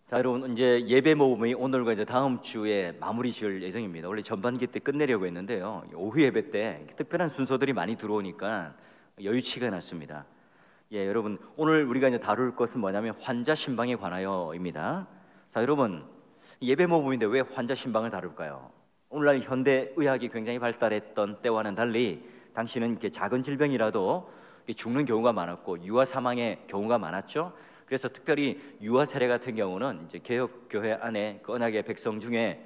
자, 여러분 이제 예배 모금이 오늘과 이제 다음 주에 마무리 지을 예정입니다. 원래 전반기 때 끝내려고 했는데요. 오후 예배 때 특별한 순서들이 많이 들어오니까 여유치가 났습니다. 예, 여러분 오늘 우리가 이제 다룰 것은 뭐냐면 환자 신방에 관하여입니다. 자, 여러분 예배 모금인데 왜 환자 신방을 다룰까요? 오늘날 현대 의학이 굉장히 발달했던 때와는 달리 당시는 이렇게 작은 질병이라도 죽는 경우가 많았고 유아 사망의 경우가 많았죠. 그래서 특별히 유아 세례 같은 경우는 이제 개혁 교회 안에 그 언약의 백성 중에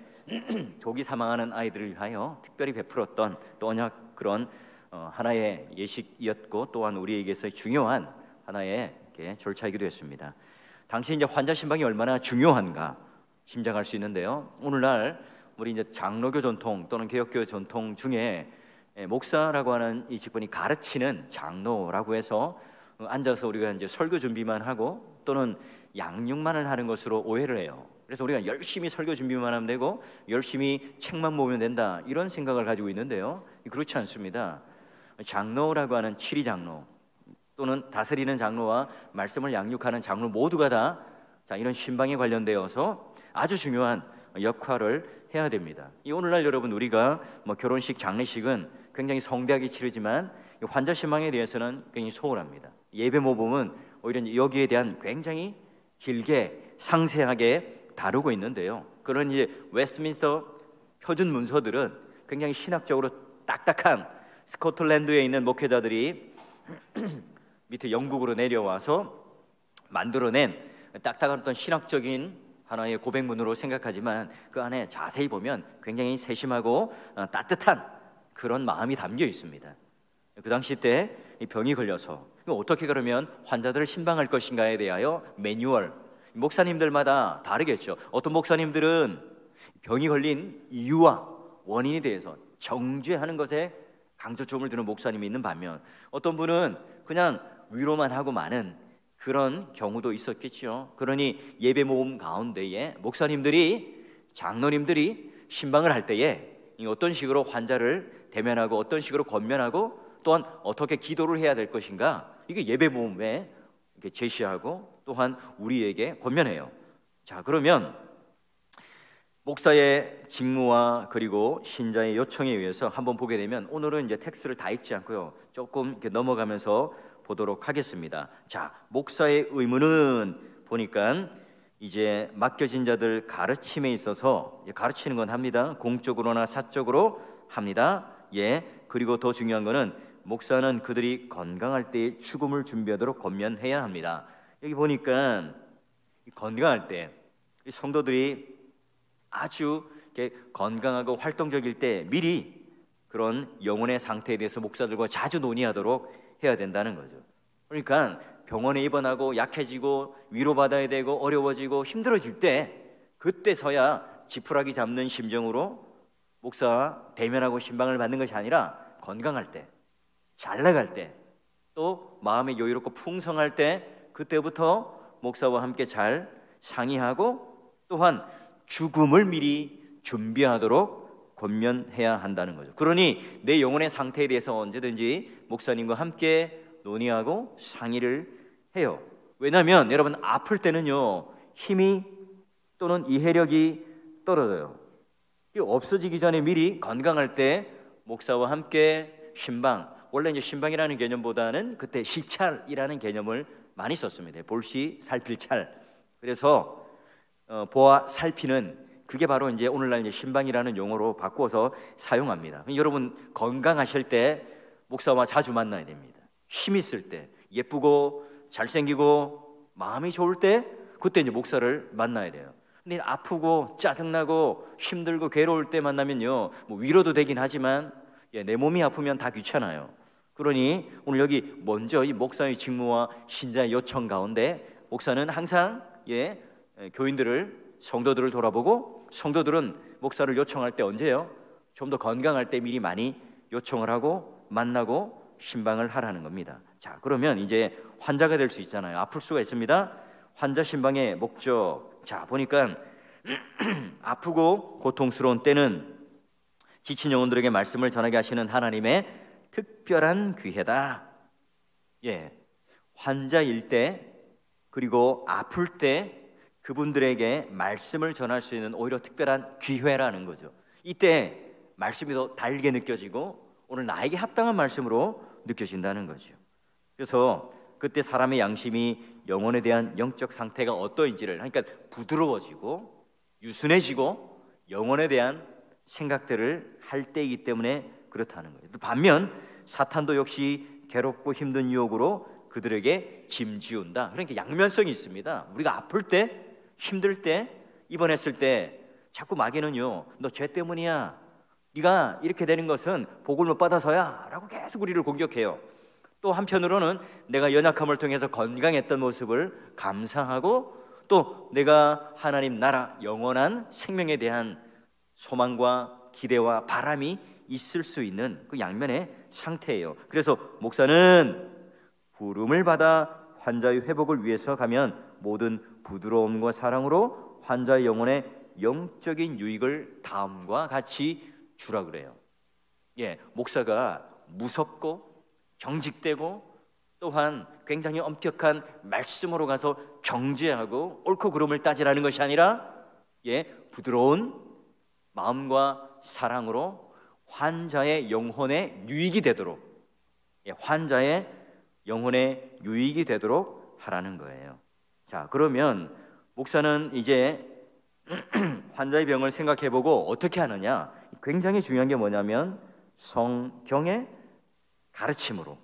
조기 사망하는 아이들을 위하여 특별히 베풀었던 또 언약 그런 하나의 예식이었고 또한 우리에게서 중요한 하나의 절차이기도 했습니다. 당시 이제 환자 신방이 얼마나 중요한가 짐작할 수 있는데요. 오늘날 우리 이제 장로교 전통 또는 개혁교 전통 중에 목사라고 하는 이 직분이 가르치는 장로라고 해서 앉아서 우리가 이제 설교 준비만 하고 또는 양육만을 하는 것으로 오해를 해요. 그래서 우리가 열심히 설교 준비만 하면 되고 열심히 책만 모으면 된다 이런 생각을 가지고 있는데요. 그렇지 않습니다. 장로라고 하는 치리 장로 또는 다스리는 장로와 말씀을 양육하는 장로 모두가 다 이런 신방에 관련되어서 아주 중요한 역할을 해야 됩니다. 이 오늘날 여러분 우리가 결혼식, 장례식은 굉장히 성대하게 치르지만 환자 신방에 대해서는 굉장히 소홀합니다. 예배 모범은 오히려 여기에 대한 굉장히 길게 상세하게 다루고 있는데요. 그런 이제 웨스트민스터 표준 문서들은 굉장히 신학적으로 딱딱한 스코틀랜드에 있는 목회자들이 밑에 영국으로 내려와서 만들어낸 딱딱한 어떤 신학적인 하나의 고백문으로 생각하지만 그 안에 자세히 보면 굉장히 세심하고 따뜻한 그런 마음이 담겨 있습니다. 그 당시 때 병이 걸려서 어떻게 그러면 환자들을 신방할 것인가에 대하여 매뉴얼, 목사님들마다 다르겠죠. 어떤 목사님들은 병이 걸린 이유와 원인에 대해서 정죄하는 것에 강조점을 두는 목사님이 있는 반면 어떤 분은 그냥 위로만 하고 마는 그런 경우도 있었겠죠. 그러니 예배 모임 가운데에 목사님들이, 장로님들이 신방을 할 때에 어떤 식으로 환자를 대면하고 어떤 식으로 권면하고 또한 어떻게 기도를 해야 될 것인가, 이게 예배 모임에 제시하고 또한 우리에게 권면해요. 자, 그러면 목사의 직무와 그리고 신자의 요청에 의해서 한번 보게 되면 오늘은 이제 텍스트를 다 읽지 않고요, 조금 이렇게 넘어가면서 보도록 하겠습니다. 자, 목사의 의무는 보니까 이제 맡겨진 자들 가르침에 있어서 가르치는 건 합니다. 공적으로나 사적으로 합니다. 예, 그리고 더 중요한 거는 목사는 그들이 건강할 때의 죽음을 준비하도록 권면해야 합니다. 여기 보니까 건강할 때 성도들이 아주 건강하고 활동적일 때 미리 그런 영혼의 상태에 대해서 목사들과 자주 논의하도록 해야 된다는 거죠. 그러니까 병원에 입원하고 약해지고 위로받아야 되고 어려워지고 힘들어질 때 그때서야 지푸라기 잡는 심정으로 목사와 대면하고 신방을 받는 것이 아니라 건강할 때, 잘 나갈 때, 또 마음이 여유롭고 풍성할 때 그때부터 목사와 함께 잘 상의하고 또한 죽음을 미리 준비하도록 권면해야 한다는 거죠. 그러니 내 영혼의 상태에 대해서 언제든지 목사님과 함께 논의하고 상의를 해요. 왜냐하면 여러분 아플 때는요 힘이 또는 이해력이 떨어져요. 없어지기 전에 미리 건강할 때 목사와 함께 신방, 원래 이제 신방이라는 개념보다는 그때 시찰이라는 개념을 많이 썼습니다. 볼시 살필 찰. 그래서 보아 살피는 그게 바로 이제 오늘날 이제 신방이라는 용어로 바꾸어서 사용합니다. 여러분 건강하실 때 목사와 자주 만나야 됩니다. 힘 있을 때, 예쁘고 잘생기고 마음이 좋을 때 그때 이제 목사를 만나야 돼요. 근데 아프고 짜증나고 힘들고 괴로울 때 만나면요 위로도 되긴 하지만 내 몸이 아프면 다 귀찮아요. 그러니 오늘 여기 먼저 이 목사의 직무와 신자의 요청 가운데 목사는 항상 교인들을, 성도들을 돌아보고 성도들은 목사를 요청할 때 언제요? 좀 더 건강할 때 미리 많이 요청을 하고 만나고 신방을 하라는 겁니다. 자, 그러면 이제 환자가 될 수 있잖아요. 아플 수가 있습니다. 환자 신방의 목적. 자, 보니까 아프고 고통스러운 때는 지친 영혼들에게 말씀을 전하게 하시는 하나님의 특별한 기회다. 예, 환자일 때 그리고 아플 때 그분들에게 말씀을 전할 수 있는 오히려 특별한 기회라는 거죠. 이때 말씀이 더 달게 느껴지고 오늘 나에게 합당한 말씀으로 느껴진다는 거죠. 그래서 그때 사람의 양심이 영혼에 대한 영적 상태가 어떠인지를, 그러니까 부드러워지고 유순해지고 영혼에 대한 생각들을 할 때이기 때문에 그렇다는 거예요. 반면 사탄도 역시 괴롭고 힘든 유혹으로 그들에게 짐지운다. 그러니까 양면성이 있습니다. 우리가 아플 때, 힘들 때, 입원했을 때 자꾸 마귀는요, 너 죄 때문이야, 네가 이렇게 되는 것은 복을 못 받아서야 라고 계속 우리를 공격해요. 또 한편으로는 내가 연약함을 통해서 건강했던 모습을 감사하고 또 내가 하나님 나라 영원한 생명에 대한 소망과 기대와 바람이 있을 수 있는 그 양면의 상태예요. 그래서 목사는 부름을 받아 환자의 회복을 위해서 가면 모든 부드러움과 사랑으로 환자의 영혼에 영적인 유익을 다음과 같이 주라 그래요. 목사가 무섭고 경직되고 또한 굉장히 엄격한 말씀으로 가서 정죄하고 옳고 그름을 따지라는 것이 아니라 부드러운 마음과 사랑으로 환자의 영혼에 유익이 되도록, 환자의 영혼에 유익이 되도록 하라는 거예요. 자, 그러면 목사는 이제 환자의 병을 생각해보고 어떻게 하느냐? 굉장히 중요한 게 뭐냐면 성경의 가르침으로,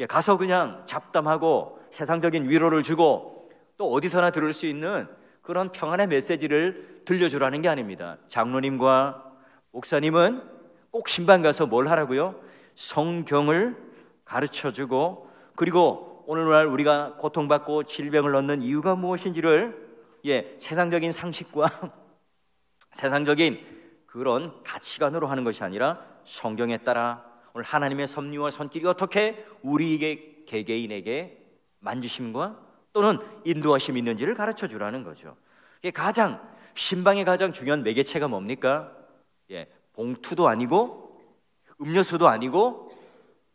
가서 그냥 잡담하고 세상적인 위로를 주고 또 어디서나 들을 수 있는 그런 평안의 메시지를 들려주라는 게 아닙니다. 장로님과 목사님은 꼭 신방 가서 뭘 하라고요? 성경을 가르쳐주고, 그리고 오늘날 우리가 고통받고 질병을 얻는 이유가 무엇인지를 세상적인 상식과 세상적인 그런 가치관으로 하는 것이 아니라 성경에 따라 오늘 하나님의 섭리와 손길이 어떻게 우리에게 개개인에게 만지심과 또는 인도하심이 있는지를 가르쳐 주라는 거죠. 가장 신방의 가장 중요한 매개체가 뭡니까? 봉투도 아니고 음료수도 아니고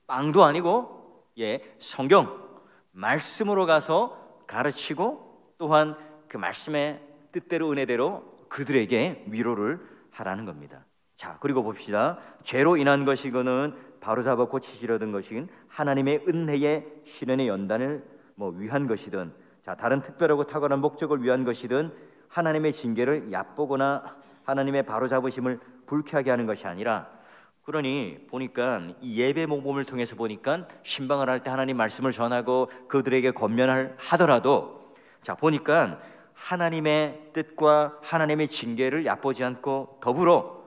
빵도 아니고 성경 말씀으로 가서 가르치고 또한 그 말씀의 뜻대로 은혜대로 그들에게 위로를 하라는 겁니다. 자, 그리고 봅시다. 죄로 인한 것이거는 바로잡아 고치시려던 것인 하나님의 은혜의 실현의 연단을 위한 것이든, 자, 다른 특별하고 탁월한 목적을 위한 것이든 하나님의 징계를 얕보거나 하나님의 바로잡으심을 불쾌하게 하는 것이 아니라, 그러니 보니까 이 예배 모범을 통해서 보니까 신방을 할 때 하나님 말씀을 전하고 그들에게 권면을 하더라도, 자, 보니까 하나님의 뜻과 하나님의 징계를 얕보지 않고 더불어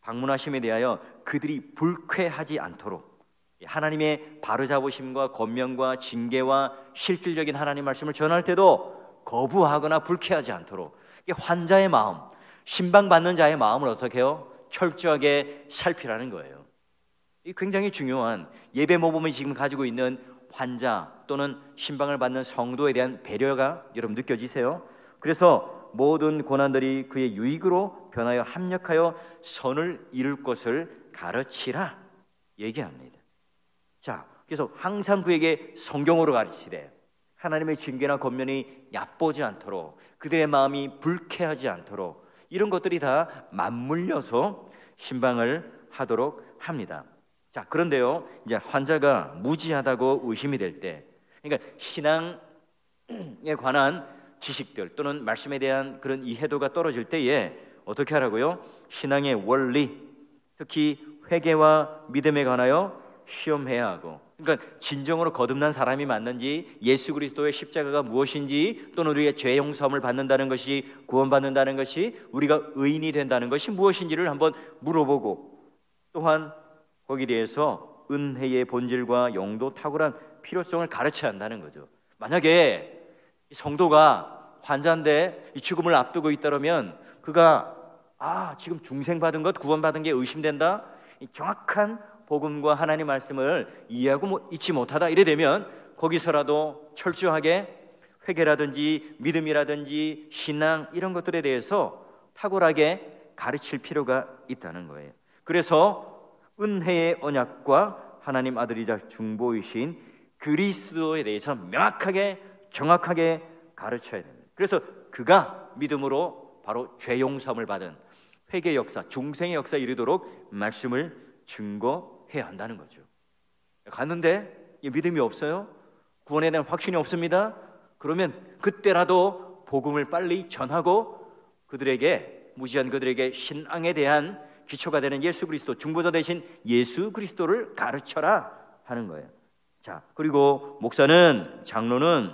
방문하심에 대하여 그들이 불쾌하지 않도록 하나님의 바로잡으심과 권면과 징계와 실질적인 하나님 말씀을 전할 때도 거부하거나 불쾌하지 않도록 환자의 마음, 신방받는 자의 마음을 어떻게 해요? 철저하게 살피라는 거예요. 이 굉장히 중요한 예배 모범이 지금 가지고 있는 환자 또는 신방을 받는 성도에 대한 배려가 여러분 느껴지세요? 그래서 모든 고난들이 그의 유익으로 변하여 합력하여 선을 이룰 것을 가르치라 얘기합니다. 자, 그래서 항상 그에게 성경으로 가르치되 하나님의 징계나 권면이 얕보지 않도록, 그들의 마음이 불쾌하지 않도록 이런 것들이 다 맞물려서 신방을 하도록 합니다. 자, 그런데요, 이제 환자가 무지하다고 의심이 될 때, 그러니까 신앙에 관한 지식들 또는 말씀에 대한 그런 이해도가 떨어질 때에 어떻게 하라고요? 신앙의 원리, 특히 회개와 믿음에 관하여 시험해야 하고, 그러니까 진정으로 거듭난 사람이 맞는지, 예수 그리스도의 십자가가 무엇인지, 또는 우리의 죄 용서함을 받는다는 것이, 구원받는다는 것이, 우리가 의인이 된다는 것이 무엇인지를 한번 물어보고, 또한 거기에 대해서 은혜의 본질과 용도, 탁월한 필요성을 가르쳐야 한다는 거죠. 만약에 성도가 환자인데 이 죽음을 앞두고 있다면 그가 지금 중생받은 것, 구원받은 게 의심된다, 이 정확한 복음과 하나님 말씀을 이해하고 잊지 못하다, 이래 되면 거기서라도 철저하게 회개라든지 믿음이라든지 신앙 이런 것들에 대해서 탁월하게 가르칠 필요가 있다는 거예요. 그래서 은혜의 언약과 하나님 아들이자 중보이신 그리스도에 대해서 명확하게 정확하게 가르쳐야 됩니다. 그래서 그가 믿음으로 바로 죄 용서함을 받은 회개 역사, 중생의 역사에 이르도록 말씀을 증거해야 한다는 거죠. 갔는데 믿음이 없어요? 구원에 대한 확신이 없습니다? 그러면 그때라도 복음을 빨리 전하고 그들에게, 무지한 그들에게 신앙에 대한 기초가 되는 예수 그리스도, 중보자 대신 예수 그리스도를 가르쳐라 하는 거예요. 자, 그리고 목사는, 장로는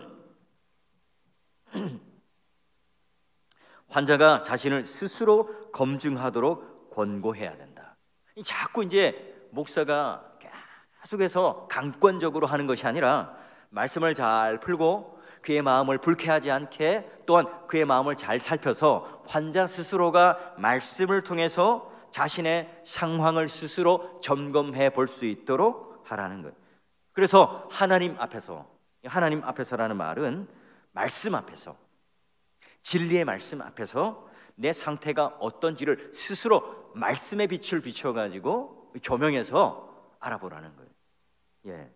환자가 자신을 스스로 검증하도록 권고해야 된다. 자꾸 이제 목사가 계속해서 강권적으로 하는 것이 아니라 말씀을 잘 풀고 그의 마음을 불쾌하지 않게, 또한 그의 마음을 잘 살펴서 환자 스스로가 말씀을 통해서 자신의 상황을 스스로 점검해 볼 수 있도록 하라는 거예요. 그래서 하나님 앞에서, 하나님 앞에서라는 말은 말씀 앞에서, 진리의 말씀 앞에서 내 상태가 어떤지를 스스로 말씀의 빛을 비춰가지고 조명해서 알아보라는 거예요. 예.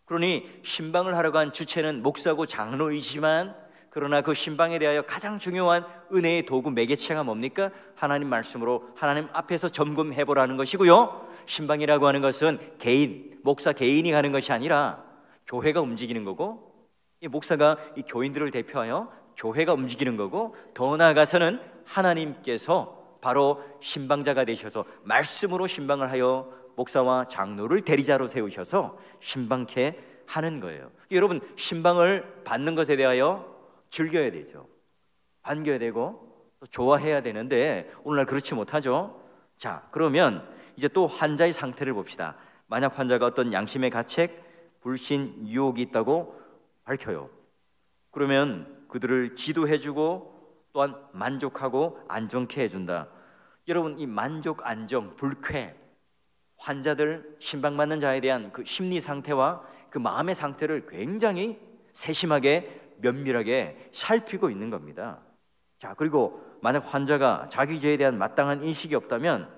그러니 신방을 하러 간 주체는 목사고 장로이지만, 그러나 그 신방에 대하여 가장 중요한 은혜의 도구, 매개체가 뭡니까? 하나님 말씀으로 하나님 앞에서 점검해 보라는 것이고요, 신방이라고 하는 것은 개인, 목사 개인이 가는 것이 아니라 교회가 움직이는 거고, 이 목사가 이 교인들을 대표하여 교회가 움직이는 거고, 더 나아가서는 하나님께서 바로 신방자가 되셔서 말씀으로 신방을 하여 목사와 장로를 대리자로 세우셔서 신방케 하는 거예요. 여러분, 신방을 받는 것에 대하여 즐겨야 되죠. 반겨야 되고 또 좋아해야 되는데 오늘날 그렇지 못하죠. 자, 그러면 이제 또 환자의 상태를 봅시다. 만약 환자가 어떤 양심의 가책, 불신, 유혹이 있다고 밝혀요. 그러면 그들을 지도해주고 또한 만족하고 안정케 해준다. 여러분, 이 만족, 안정, 불쾌, 환자들, 신방받는 자에 대한 그 심리 상태와 그 마음의 상태를 굉장히 세심하게, 면밀하게 살피고 있는 겁니다. 자, 그리고 만약 환자가 자기 죄에 대한 마땅한 인식이 없다면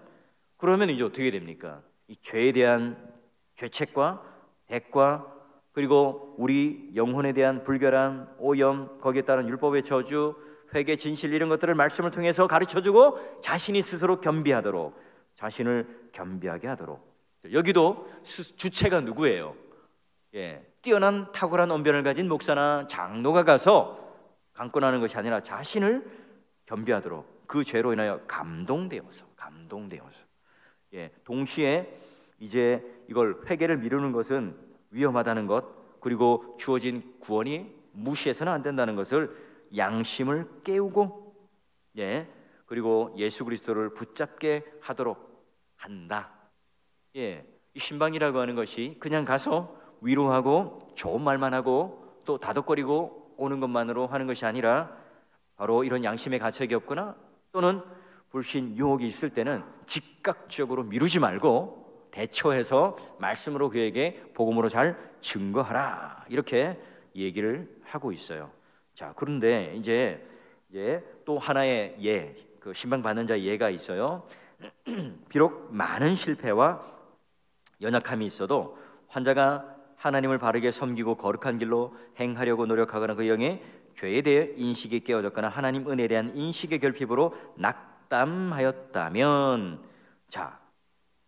그러면 이제 어떻게 됩니까? 이 죄에 대한 죄책과 대가, 그리고 우리 영혼에 대한 불결함, 오염, 거기에 따른 율법의 저주, 회개, 진실, 이런 것들을 말씀을 통해서 가르쳐주고 자신이 스스로 겸비하도록, 자신을 겸비하게 하도록. 여기도 주체가 누구예요? 예, 뛰어난 탁월한 언변을 가진 목사나 장로가 가서 강권하는 것이 아니라 자신을 겸비하도록, 그 죄로 인하여 감동되어서. 예, 동시에 이제 이걸 회개를 미루는 것은 위험하다는 것, 그리고 주어진 구원이 무시해서는 안 된다는 것을 양심을 깨우고, 예, 그리고 예수 그리스도를 붙잡게 하도록 한다. 예, 이 신방이라고 하는 것이 그냥 가서 위로하고 좋은 말만 하고 또 다독거리고 오는 것만으로 하는 것이 아니라, 바로 이런 양심의 가책이 없거나 또는 불신, 유혹이 있을 때는 즉각적으로 미루지 말고 대처해서 말씀으로 그에게 복음으로 잘 증거하라, 이렇게 얘기를 하고 있어요. 자, 그런데 이제 또 하나의 예, 그 신방 받는 자의 예가 있어요. 비록 많은 실패와 연약함이 있어도 환자가 하나님을 바르게 섬기고 거룩한 길로 행하려고 노력하거나 그 영의 죄에 대해 인식이 깨어졌거나 하나님 은혜에 대한 인식의 결핍으로 낙담하였다면, 자,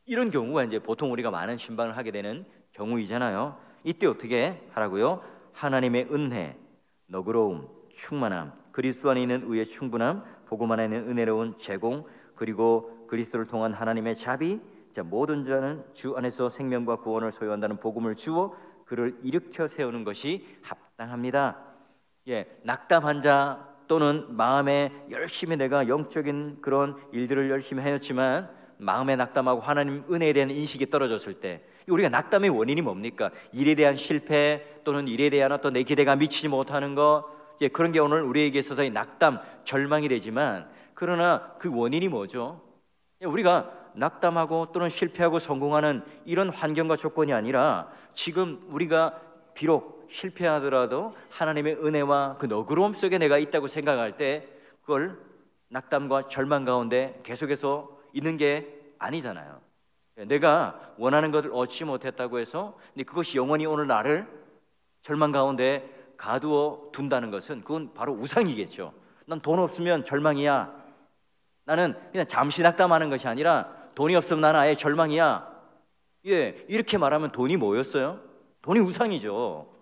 이런 경우가 이제 보통 우리가 많은 신방을 하게 되는 경우이잖아요. 이때 어떻게 하라고요? 하나님의 은혜, 너그러움, 충만함, 그리스도 안에 있는 의의 충분함, 복음 안에 있는 은혜로운 제공, 그리고 그리스도를 통한 하나님의 자비, 자, 모든 자는 주 안에서 생명과 구원을 소유한다는 복음을 주어 그를 일으켜 세우는 것이 합당합니다. 예, 낙담한 자 또는 마음에 열심히 내가 영적인 그런 일들을 열심히 하였지만 마음에 낙담하고 하나님 은혜에 대한 인식이 떨어졌을 때, 우리가 낙담의 원인이 뭡니까? 일에 대한 실패 또는 일에 대한 어떤 내 기대가 미치지 못하는 것, 예, 그런 게 오늘 우리에게 있어서의 낙담, 절망이 되지만, 그러나 그 원인이 뭐죠? 예, 우리가 낙담하고 또는 실패하고 성공하는 이런 환경과 조건이 아니라, 지금 우리가 비록 실패하더라도 하나님의 은혜와 그 너그러움 속에 내가 있다고 생각할 때 그걸 낙담과 절망 가운데 계속해서 있는 게 아니잖아요. 내가 원하는 것을 얻지 못했다고 해서 근데 그것이 영원히 오늘 나를 절망 가운데 가두어 둔다는 것은 그건 바로 우상이겠죠. 난 돈 없으면 절망이야. 나는 그냥 잠시 낙담하는 것이 아니라 돈이 없으면 나는 아예 절망이야. 예, 이렇게 말하면 돈이 뭐였어요? 돈이 우상이죠.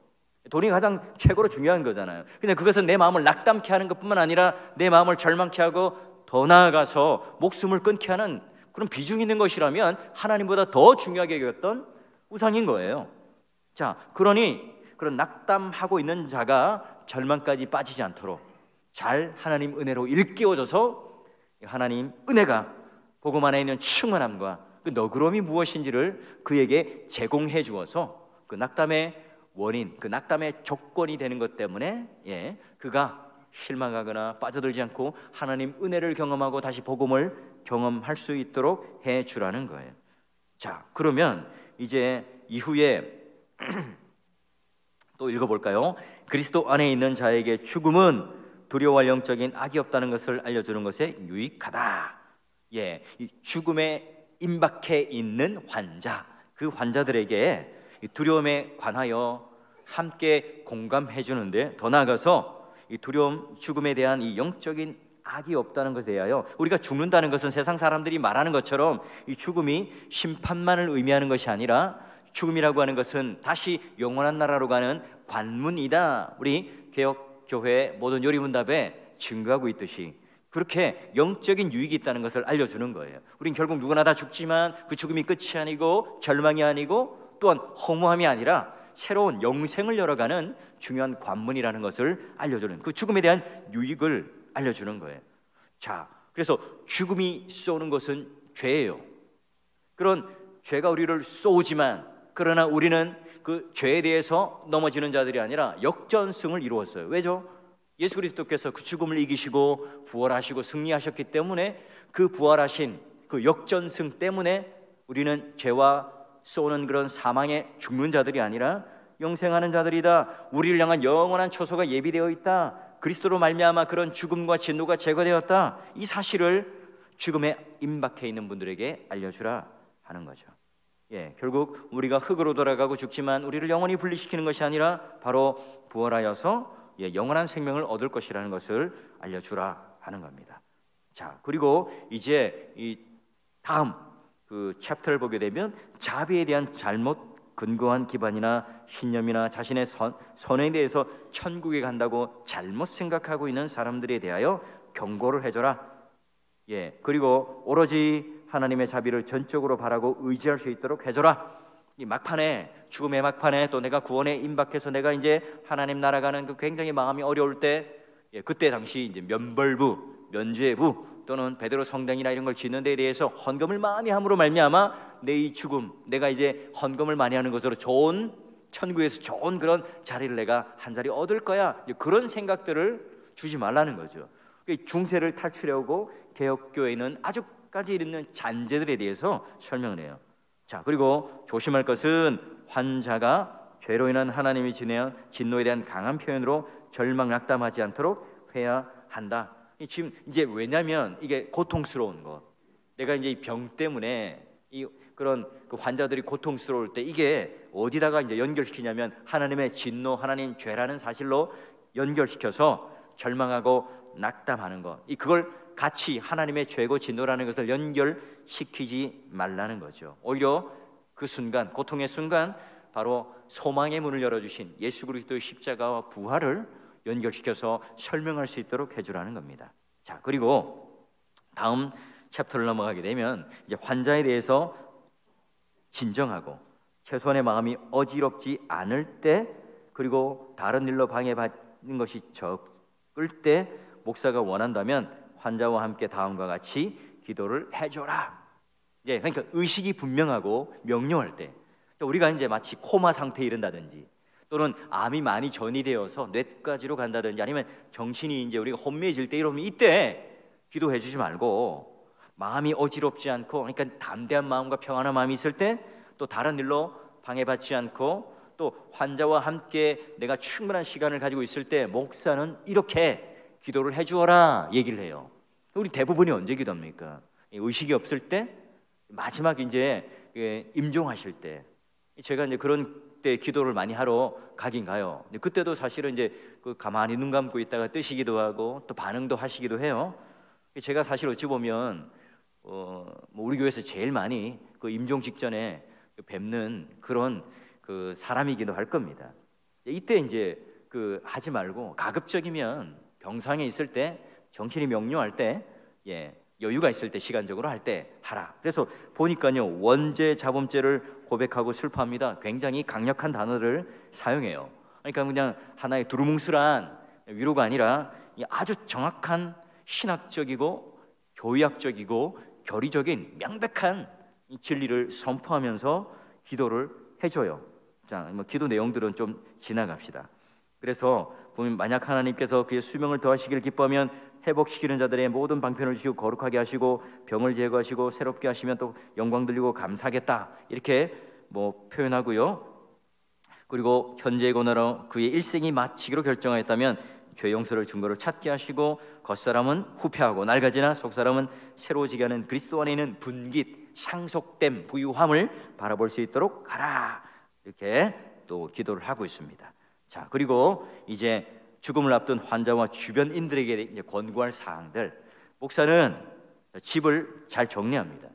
돈이 가장 최고로 중요한 거잖아요. 근데 그것은 내 마음을 낙담케 하는 것뿐만 아니라 내 마음을 절망케 하고 더 나아가서 목숨을 끊게 하는 그런 비중이 있는 것이라면 하나님보다 더 중요하게 여겼던 우상인 거예요. 자, 그러니 그런 낙담하고 있는 자가 절망까지 빠지지 않도록 잘 하나님 은혜로 일깨워져서 하나님 은혜가 복음 안에 있는 충만함과 그 너그러움이 무엇인지를 그에게 제공해 주어서 그 낙담의 원인, 그 낙담의 조건이 되는 것 때문에 그가 실망하거나 빠져들지 않고 하나님 은혜를 경험하고 다시 복음을 경험할 수 있도록 해 주라는 거예요. 자, 그러면 이제 이후에 또 읽어볼까요? 그리스도 안에 있는 자에게 죽음은 두려워할 영적인 악이 없다는 것을 알려주는 것에 유익하다. 예, 이 죽음에 임박해 있는 환자, 그 환자들에게 두려움에 관하여 함께 공감해 주는데, 더 나아가서 이 두려움, 죽음에 대한 이 영적인 악이 없다는 것에 대하여, 우리가 죽는다는 것은 세상 사람들이 말하는 것처럼 이 죽음이 심판만을 의미하는 것이 아니라 죽음이라고 하는 것은 다시 영원한 나라로 가는 관문이다. 우리 개혁교회 모든 요리문답에 증거하고 있듯이 그렇게 영적인 유익이 있다는 것을 알려주는 거예요. 우린 결국 누구나 다 죽지만 그 죽음이 끝이 아니고 절망이 아니고 또한 허무함이 아니라 새로운 영생을 열어가는 중요한 관문이라는 것을 알려주는, 그 죽음에 대한 유익을 알려주는 거예요. 자, 그래서 죽음이 쏘는 것은 죄예요. 그런 죄가 우리를 쏘지만, 그러나 우리는 그 죄에 대해서 넘어지는 자들이 아니라 역전승을 이루었어요. 왜죠? 예수 그리스도께서 그 죽음을 이기시고 부활하시고 승리하셨기 때문에, 그 부활하신 그 역전승 때문에 우리는 죄와 쏘는 그런 사망에 죽는 자들이 아니라 영생하는 자들이다. 우리를 향한 영원한 초소가 예비되어 있다. 그리스도로 말미암아 그런 죽음과 진노가 제거되었다. 이 사실을 죽음에 임박해 있는 분들에게 알려주라 하는 거죠. 예, 결국 우리가 흙으로 돌아가고 죽지만 우리를 영원히 분리시키는 것이 아니라 바로 부활하여서 영원한 생명을 얻을 것이라는 것을 알려주라 하는 겁니다. 자, 그리고 이제 이 다음 그 챕터를 보게 되면 자비에 대한 잘못 근거한 기반이나 신념이나 자신의 선에 대해서 천국에 간다고 잘못 생각하고 있는 사람들에 대하여 경고를 해줘라. 예, 그리고 오로지 하나님의 자비를 전적으로 바라고 의지할 수 있도록 해줘라. 이 막판에, 죽음의 막판에 또 내가 구원에 임박해서 내가 이제 하나님 나라 가는 그 굉장히 마음이 어려울 때, 그때 당시 이제 면벌부, 면죄부 또는 베드로 성당이나 이런 걸 짓는 데에 대해서 헌금을 많이 함으로 말미암아 내 이 죽음, 내가 이제 헌금을 많이 하는 것으로 좋은 천국에서 좋은 그런 자리를 내가 한 자리 얻을 거야, 그런 생각들을 주지 말라는 거죠. 중세를 탈출하고 개혁교회는 아주까지 있는 잔재들에 대해서 설명을 해요. 자, 그리고 조심할 것은 환자가 죄로 인한 하나님이 지내한 진노에 대한 강한 표현으로 절망 낙담하지 않도록 해야 한다. 지금 이제 왜냐면 이게 고통스러운 것, 내가 이제 이 병 때문에 이 그런 그 환자들이 고통스러울 때 이게 어디다가 이제 연결시키냐면 하나님의 진노, 하나님 죄라는 사실로 연결시켜서 절망하고 낙담하는 것, 그걸 같이 하나님의 죄고 진노라는 것을 연결시키지 말라는 거죠. 오히려 그 순간, 고통의 순간 바로 소망의 문을 열어주신 예수 그리스도의 십자가와 부활을 연결시켜서 설명할 수 있도록 해주라는 겁니다. 자, 그리고 다음 챕터를 넘어가게 되면 이제 환자에 대해서 진정하고 최소한의 마음이 어지럽지 않을 때, 그리고 다른 일로 방해받는 것이 적을 때 목사가 원한다면 환자와 함께 다음과 같이 기도를 해줘라. 그러니까 의식이 분명하고 명료할 때, 우리가 이제 마치 코마 상태에 이른다든지 또는 암이 많이 전이되어서 뇌까지로 간다든지 아니면 정신이 이제 우리가 혼미해질 때, 이러면 이때 기도해 주지 말고 마음이 어지럽지 않고, 그러니까 담대한 마음과 평안한 마음이 있을 때, 또 다른 일로 방해받지 않고 또 환자와 함께 내가 충분한 시간을 가지고 있을 때 목사는 이렇게 기도를 해주어라 얘기를 해요. 우리 대부분이 언제 기도합니까? 의식이 없을 때, 마지막 이제 임종하실 때. 제가 이제 그런 그때 기도를 많이 하러 가긴 가요. 근데 그때도 사실은 이제 그 가만히 눈 감고 있다가 뜨시기도 하고 또 반응도 하시기도 해요. 제가 사실 어찌 보면 뭐 우리 교회에서 제일 많이 그 임종 직전에 뵙는 그런 그 사람이기도 할 겁니다. 이때 이제 그 하지 말고 가급적이면 병상에 있을 때, 정신이 명료할 때, 여유가 있을 때, 시간적으로 할 때 하라. 그래서 보니까요, 원죄 자범죄를 고백하고 슬퍼합니다. 굉장히 강력한 단어를 사용해요. 그러니까 그냥 하나의 두루뭉술한 위로가 아니라 아주 정확한 신학적이고 교의학적이고 교리적인 명백한 이 진리를 선포하면서 기도를 해줘요. 자, 뭐 기도 내용들은 좀 지나갑시다. 그래서 보면 만약 하나님께서 그의 수명을 더하시기를 기뻐하면 회복시키는 자들의 모든 방편을 주시고 거룩하게 하시고 병을 제거하시고 새롭게 하시면 또 영광 돌리고 감사하겠다, 이렇게 뭐 표현하고요. 그리고 현재의 고난으로 그의 일생이 마치기로 결정하였다면 죄 용서를 증거를 찾게 하시고 겉사람은 후패하고 낡아지나 속사람은 새로워지게 하는 그리스도 안에 있는 분깃, 상속됨, 부유함을 바라볼 수 있도록 하라, 이렇게 또 기도를 하고 있습니다. 자, 그리고 이제 죽음을 앞둔 환자와 주변인들에게 이제 권고할 사항들, 목사는 집을 잘 정리합니다.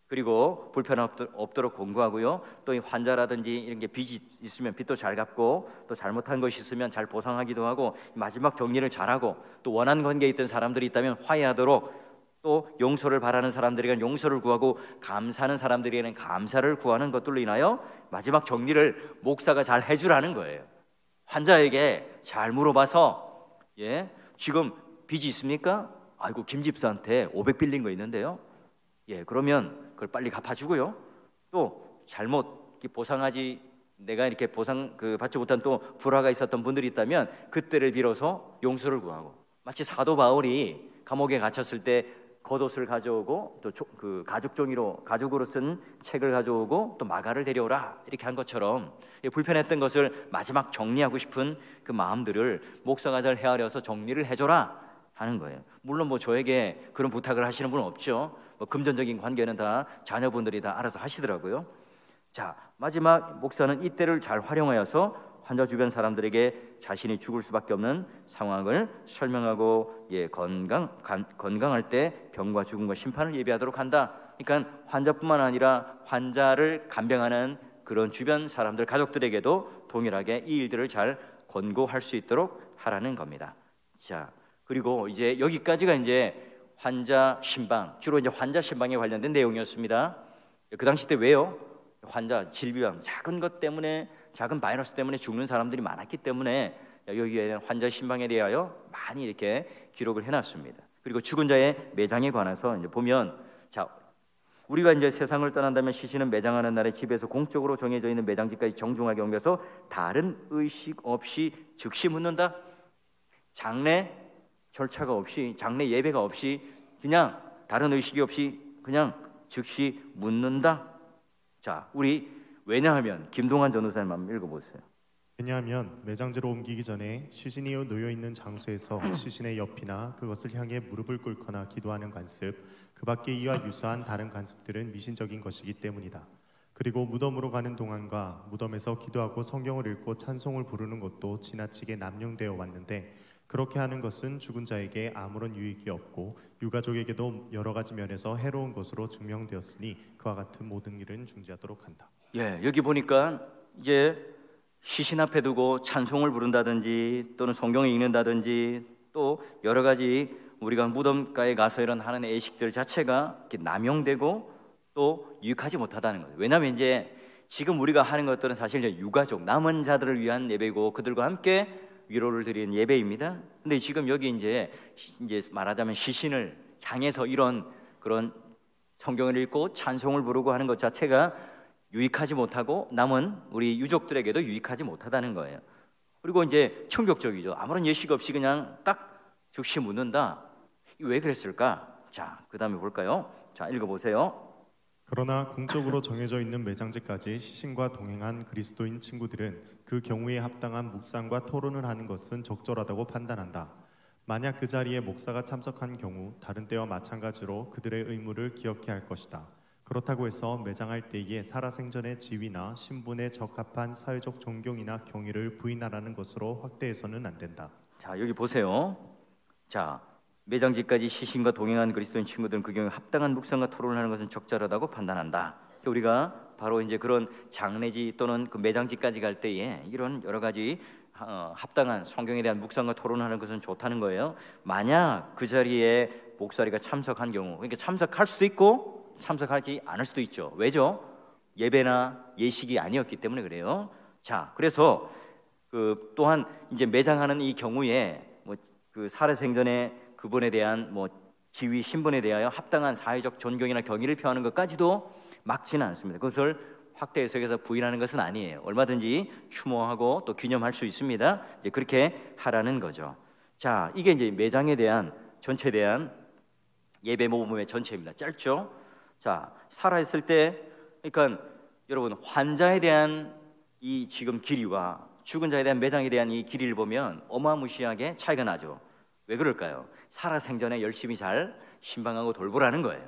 그리고 불편 없도록 권고하고요. 또 이 환자라든지 이런 게 빚이 있으면 빚도 잘 갚고, 또 잘못한 것이 있으면 잘 보상하기도 하고, 마지막 정리를 잘하고, 또 원한 관계에 있던 사람들이 있다면 화해하도록, 또 용서를 바라는 사람들에게는 용서를 구하고 감사하는 사람들에게는 감사를 구하는 것들로 인하여 마지막 정리를 목사가 잘 해주라는 거예요. 환자에게 잘 물어봐서, 지금 빚이 있습니까? 아이고, 김 집사한테 500 빌린 거 있는데요. 그러면 그걸 빨리 갚아주고요. 또 잘못 보상하지, 내가 이렇게 보상 받지 못한 또 불화가 있었던 분들이 있다면 그때를 빌어서 용서를 구하고, 마치 사도 바울이 감옥에 갇혔을 때 겉옷을 가져오고 또 그 가죽으로 쓴 책을 가져오고 또 마가를 데려오라, 이렇게 한 것처럼 불편했던 것을 마지막 정리하고 싶은 그 마음들을 목사가 잘 헤아려서 정리를 해줘라 하는 거예요. 물론 뭐 저에게 그런 부탁을 하시는 분은 없죠. 뭐 금전적인 관계는 다 자녀분들이 다 알아서 하시더라고요. 자, 마지막 목사는 이때를 잘 활용하여서 환자 주변 사람들에게 자신이 죽을 수밖에 없는 상황을 설명하고, 건강할 때 병과 죽음과 심판을 예비하도록 한다. 그러니까 환자뿐만 아니라 환자를 간병하는 그런 주변 사람들, 가족들에게도 동일하게 이 일들을 잘 권고할 수 있도록 하라는 겁니다. 자, 그리고 이제 여기까지가 이제 환자 신방, 주로 이제 환자 신방에 관련된 내용이었습니다. 그 당시 때 왜요? 환자, 질병, 작은 것 때문에, 작은 바이러스 때문에 죽는 사람들이 많았기 때문에 여기에 환자 신방에 대하여 많이 이렇게 기록을 해놨습니다. 그리고 죽은 자의 매장에 관해서 이제 보면, 자, 우리가 이제 세상을 떠난다면 시신은 매장하는 날에 집에서 공적으로 정해져 있는 매장지까지 정중하게 옮겨서 다른 의식 없이 즉시 묻는다. 장례 절차가 없이, 장례 예배가 없이, 그냥 다른 의식이 없이 그냥 즉시 묻는다. 자, 왜냐하면 김동환 전도사님 한번 읽어보세요. 왜냐하면 매장지로 옮기기 전에 시신이 놓여있는 장소에서 시신의 옆이나 그것을 향해 무릎을 꿇거나 기도하는 관습, 그 밖에 이와 유사한 다른 관습들은 미신적인 것이기 때문이다. 그리고 무덤으로 가는 동안과 무덤에서 기도하고 성경을 읽고 찬송을 부르는 것도 지나치게 남용되어 왔는데, 그렇게 하는 것은 죽은 자에게 아무런 유익이 없고 유가족에게도 여러 가지 면에서 해로운 것으로 증명되었으니 그와 같은 모든 일은 중지하도록 한다. 여기 보니까 이제 시신 앞에 두고 찬송을 부른다든지 또는 성경을 읽는다든지 또 여러 가지 우리가 무덤가에 가서 이런 하는 예식들 자체가 이렇게 남용되고 또 유익하지 못하다는 거예요. 왜냐하면 이제 지금 우리가 하는 것들은 사실 이제 유가족, 남은 자들을 위한 예배고 그들과 함께 위로를 드리는 예배입니다. 근데 지금 여기 이제 말하자면 시신을 향해서 그런 성경을 읽고 찬송을 부르고 하는 것 자체가 유익하지 못하고 남은 우리 유족들에게도 유익하지 못하다는 거예요. 그리고 이제 충격적이죠. 아무런 예식 없이 그냥 딱 즉시 묻는다. 왜 그랬을까? 자, 그 다음에 볼까요? 자, 읽어보세요. 그러나 공적으로 정해져 있는 매장지까지 시신과 동행한 그리스도인 친구들은 그 경우에 합당한 묵상과 토론을 하는 것은 적절하다고 판단한다. 만약 그 자리에 목사가 참석한 경우 다른 때와 마찬가지로 그들의 의무를 기억해야 할 것이다. 그렇다고 해서 매장할 때에 살아생전의 지위나 신분에 적합한 사회적 존경이나 경의를 부인하라는 것으로 확대해서는 안 된다. 자, 여기 보세요. 자, 매장지까지 시신과 동행한 그리스도인 친구들은 그 경우에 합당한 묵상과 토론을 하는 것은 적절하다고 판단한다. 우리가 바로 이제 그런 장례지 또는 그 매장지까지 갈 때에 이런 여러 가지 합당한 성경에 대한 묵상과 토론을 하는 것은 좋다는 거예요. 만약 그 자리에 목사리가 참석한 경우, 그러니까 참석할 수도 있고 참석하지 않을 수도 있죠. 왜죠? 예배나 예식이 아니었기 때문에 그래요. 자, 그래서 그 또한 이제 매장하는 이 경우에 뭐 그 살아생전에 그분에 대한 뭐 지위 신분에 대하여 합당한 사회적 존경이나 경의를 표하는 것까지도 막지는 않습니다. 그것을 확대 해석해서 부인하는 것은 아니에요. 얼마든지 추모하고 또 기념할 수 있습니다. 이제 그렇게 하라는 거죠. 자, 이게 이제 매장에 대한 전체에 대한 예배 모범의 전체입니다. 짧죠? 자, 살아있을 때, 그러니까 여러분 환자에 대한 이 지금 길이와 죽은 자에 대한 매장에 대한 이 길이를 보면 어마무시하게 차이가 나죠. 왜 그럴까요? 살아생전에 열심히 잘 신방하고 돌보라는 거예요.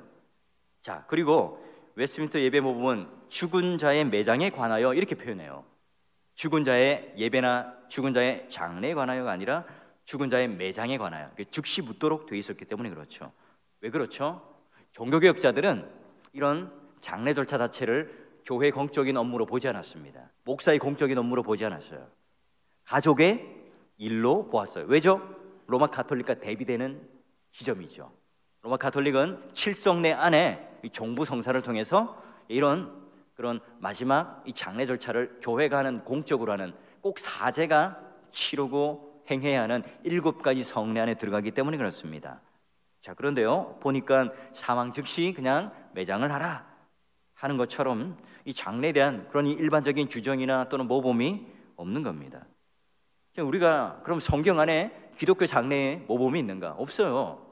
자, 그리고 웨스트민스터 예배 모범은 죽은 자의 매장에 관하여 이렇게 표현해요. 죽은 자의 예배나 죽은 자의 장례에 관하여가 아니라 죽은 자의 매장에 관하여, 즉시 묻도록 되어 있었기 때문에 그렇죠. 왜 그렇죠? 종교개혁자들은 이런 장례 절차 자체를 교회 공적인 업무로 보지 않았습니다. 목사의 공적인 업무로 보지 않았어요. 가족의 일로 보았어요. 왜죠? 로마 가톨릭과 대비되는 지점이죠. 로마 가톨릭은 칠성내 안에 종부 성사를 통해서 이런 그런 마지막 이 장례 절차를 교회가 하는 공적으로 하는 꼭 사제가 치르고 행해야 하는 7가지 성례 안에 들어가기 때문에 그렇습니다. 자, 그런데요 보니까 사망 즉시 그냥 매장을 하라 하는 것처럼 이 장례에 대한 그런 일반적인 규정이나 또는 모범이 없는 겁니다. 우리가 그럼 성경 안에 기독교 장례에 모범이 있는가? 없어요.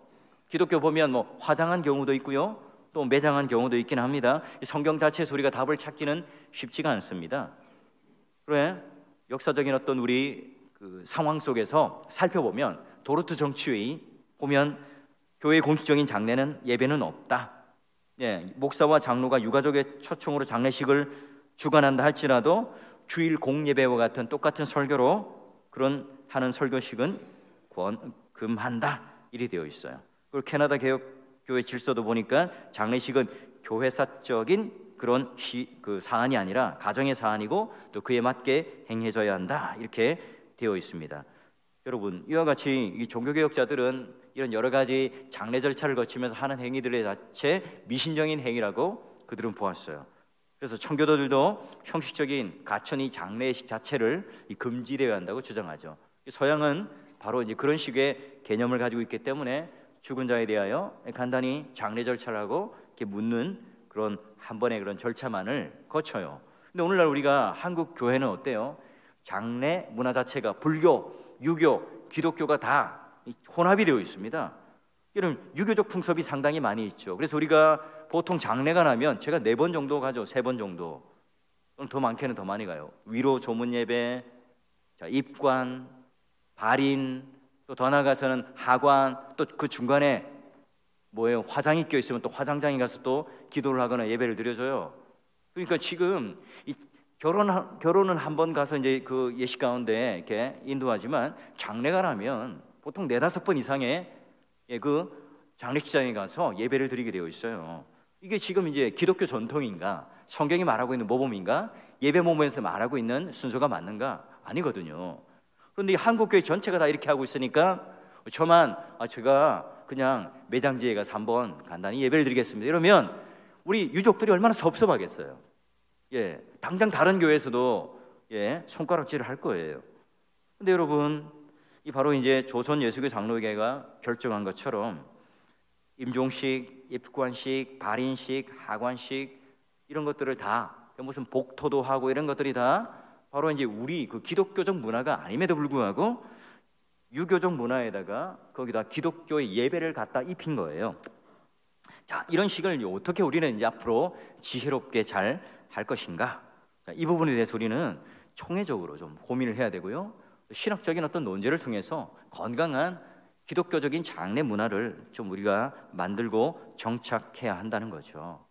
기독교 보면 뭐 화장한 경우도 있고요, 또 매장한 경우도 있긴 합니다. 성경 자체에서 우리가 답을 찾기는 쉽지가 않습니다. 그래 역사적인 어떤 우리 그 상황 속에서 살펴보면 도르트 정치회의 보면 교회 공식적인 장례는 예배는 없다. 예, 목사와 장로가 유가족의 초청으로 장례식을 주관한다 할지라도 주일 공예배와 같은 똑같은 설교로 그런 하는 설교식은 금한다 이리 되어 있어요. 그리고 캐나다 개혁교회 질서도 보니까 장례식은 교회사적인 그런 그 사안이 아니라 가정의 사안이고 또 그에 맞게 행해져야 한다 이렇게 되어 있습니다. 여러분 이와 같이 이 종교개혁자들은 이런 여러 가지 장례 절차를 거치면서 하는 행위들의 자체 미신적인 행위라고 그들은 보았어요. 그래서 청교도들도 형식적인 가천이 장례식 자체를 금지되어야 한다고 주장하죠. 서양은 바로 이제 그런 식의 개념을 가지고 있기 때문에 죽은 자에 대하여 간단히 장례 절차를 하고 이렇게 묻는 그런 한 번의 그런 절차만을 거쳐요. 근데 오늘날 우리가 한국 교회는 어때요? 장례 문화 자체가 불교, 유교, 기독교가 다 혼합이 되어 있습니다. 이런 유교적 풍습이 상당히 많이 있죠. 그래서 우리가 보통 장례가 나면 제가 4번 정도 가죠. 3번 정도 또는 더 많게는 더 많이 가요. 위로 조문 예배, 자, 입관, 발인, 또 더 나아가서는 하관, 또 그 중간에 뭐예요? 화장이 껴 있으면 또 화장장에 가서 또 기도를 하거나 예배를 드려줘요. 그러니까 지금 이 결혼은 한 번 가서 이제 그 예식 가운데 이렇게 인도하지만 장례가 나면 보통 4-5번 이상의 그 장례식장에 가서 예배를 드리게 되어 있어요. 이게 지금 이제 기독교 전통인가? 성경이 말하고 있는 모범인가? 예배 모범에서 말하고 있는 순서가 맞는가? 아니거든요. 그런데 한국교회 전체가 다 이렇게 하고 있으니까 저만 제가 그냥 매장지에 가서 한번 간단히 예배를 드리겠습니다 이러면 우리 유족들이 얼마나 섭섭하겠어요. 예, 당장 다른 교회에서도 손가락질을 할 거예요. 근데 여러분 이 바로 이제 조선 예수교 장로회가 결정한 것처럼 임종식, 입관식, 발인식, 하관식 이런 것들을 다 무슨 복토도 하고 이런 것들이 다 바로 이제 우리 그 기독교적 문화가 아님에도 불구하고 유교적 문화에다가 거기다 기독교의 예배를 갖다 입힌 거예요. 자, 이런 식을 어떻게 우리는 이제 앞으로 지혜롭게 잘 할 것인가? 자, 이 부분에 대해서 우리는 총회적으로 좀 고민을 해야 되고요. 신학적인 어떤 논제를 통해서 건강한 기독교적인 장례 문화를 좀 우리가 만들고 정착해야 한다는 거죠.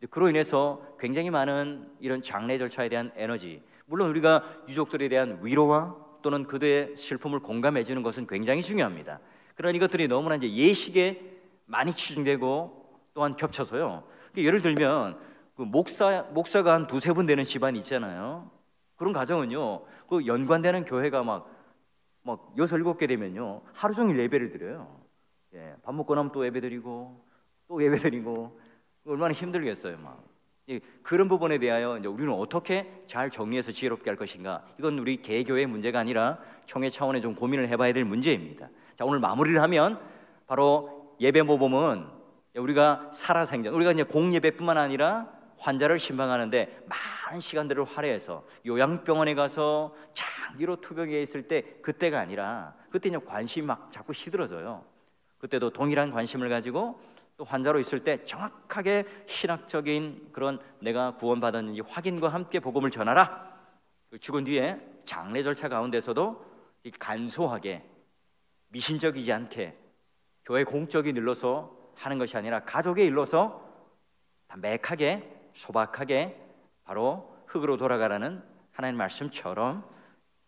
그로 인해서 굉장히 많은 이런 장례 절차에 대한 에너지, 물론 우리가 유족들에 대한 위로와 또는 그들의 슬픔을 공감해 주는 것은 굉장히 중요합니다. 그런 이것들이 너무나 이제 예식에 많이 치중되고 또한 겹쳐서요. 예를 들면 그 목사가 한 두세 분 되는 집안이 있잖아요. 그런 가정은요, 그 연관되는 교회가 막 6, 7개 되면요, 하루 종일 예배를 드려요. 예, 밥 먹고 나면 또 예배 드리고 또 예배 드리고, 얼마나 힘들겠어요. 그런 부분에 대하여 이제 우리는 어떻게 잘 정리해서 지혜롭게 할 것인가, 이건 우리 개교의 문제가 아니라 총회 차원에 좀 고민을 해봐야 될 문제입니다. 자, 오늘 마무리를 하면 바로 예배 모범은 우리가 살아생전, 우리가 이제 공예배뿐만 아니라 환자를 신방하는데 많은 시간들을 할애해서 요양병원에 가서 장기로 투병해 있을 때, 그때가 아니라 그때 이제 관심이 막 자꾸 시들어져요. 그때도 동일한 관심을 가지고 또 환자로 있을 때 정확하게 신학적인 그런 내가 구원받았는지 확인과 함께 복음을 전하라. 죽은 뒤에 장례 절차 가운데서도 간소하게 미신적이지 않게 교회 공적이 늘러서 하는 것이 아니라 가족의 일로서 담백하게 소박하게 바로 흙으로 돌아가라는 하나님의 말씀처럼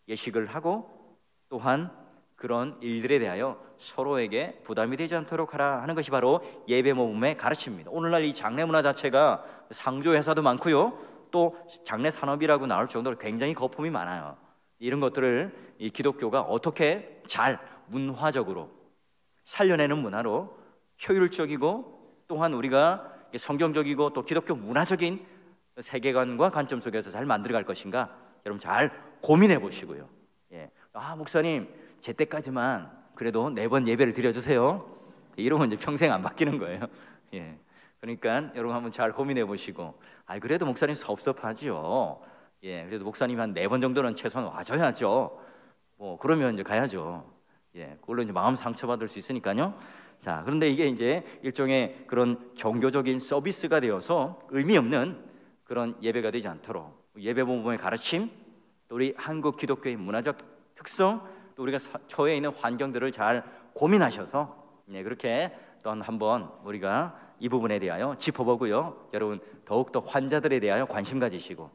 예식을 하고, 또한 그런 일들에 대하여 서로에게 부담이 되지 않도록 하라 하는 것이 바로 예배 모범의 가르침입니다. 오늘날 이 장례 문화 자체가 상조 회사도 많고요, 또 장례 산업이라고 나올 정도로 굉장히 거품이 많아요. 이런 것들을 이 기독교가 어떻게 잘 문화적으로 살려내는 문화로 효율적이고 또한 우리가 성경적이고 또 기독교 문화적인 세계관과 관점 속에서 잘 만들어갈 것인가, 여러분 잘 고민해 보시고요. 예. 목사님 제 때까지만 그래도 4번 예배를 드려주세요. 이러면 이제 평생 안 바뀌는 거예요. 예. 그러니까 여러분 한번 잘 고민해 보시고, 그래도 목사님 섭섭하지요. 예. 그래도 목사님 한 4번 정도는 최소한 와줘야죠. 그러면 이제 가야죠. 예. 그걸로 이제 마음 상처받을 수 있으니까요. 자, 그런데 이게 이제 일종의 그런 종교적인 서비스가 되어서 의미 없는 그런 예배가 되지 않도록 예배 모범의 가르침, 또 우리 한국 기독교의 문화적 특성, 또 우리가 처해 있는 환경들을 잘 고민하셔서 그렇게 또 한번 우리가 이 부분에 대하여 짚어보고요. 여러분 더욱더 환자들에 대하여 관심 가지시고,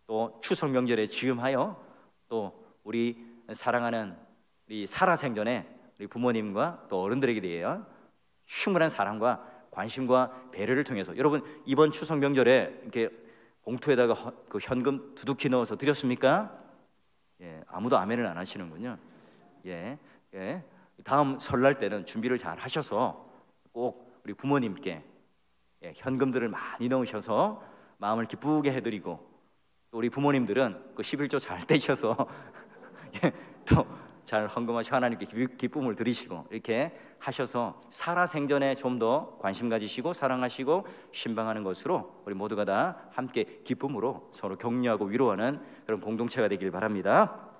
또 추석 명절에 즈음하여 또 우리 사랑하는 우리 살아생전에 우리 부모님과 또 어른들에게 대하여 충분한 사랑과 관심과 배려를 통해서, 여러분 이번 추석 명절에 이렇게 봉투에다가 그 현금 두둑히 넣어서 드렸습니까? 예, 아무도 아멘을 안 하시는군요. 예, 다음 설날 때는 준비를 잘 하셔서 꼭 우리 부모님께 현금들을 많이 넣으셔서 마음을 기쁘게 해드리고, 또 우리 부모님들은 그 11조 잘 떼셔서 또 잘 헌금하시고 하나님께 기쁨을 드리시고, 이렇게 하셔서 살아생전에 좀 더 관심 가지시고 사랑하시고 신방하는 것으로 우리 모두가 다 함께 기쁨으로 서로 격려하고 위로하는 그런 공동체가 되길 바랍니다.